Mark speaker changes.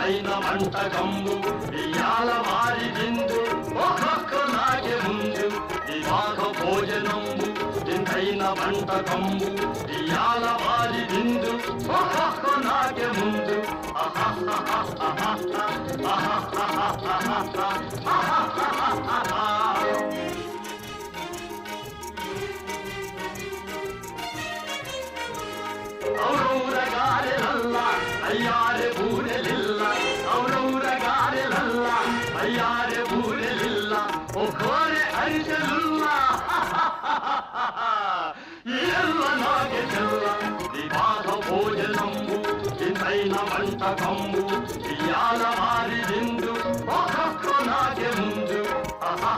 Speaker 1: ఇంతైన వంటకంబు ఇయాల వారి విందు ఒక్కొక్కలాగే ముందు వివాహ భోజనంబు ఇంతైన వంటకంబు ఇయాల వారి విందు ఒక్కొక్కలాగే ముందు ఔరౌరగారెలల్ల అయ్యారె బూరెలిల్ల ఔరౌరగారెలల్ల అయ్యారె బూరెలిల్ల ఒక్కోరె అరిసెలుల్ల ఇయల్ల నాగే చెల్ల వివాహ భోజనంబు ఇంతైన వంటకంబు ఇయాల వారి విందు ఒక్కొక్క నాగే ముందు ఆహా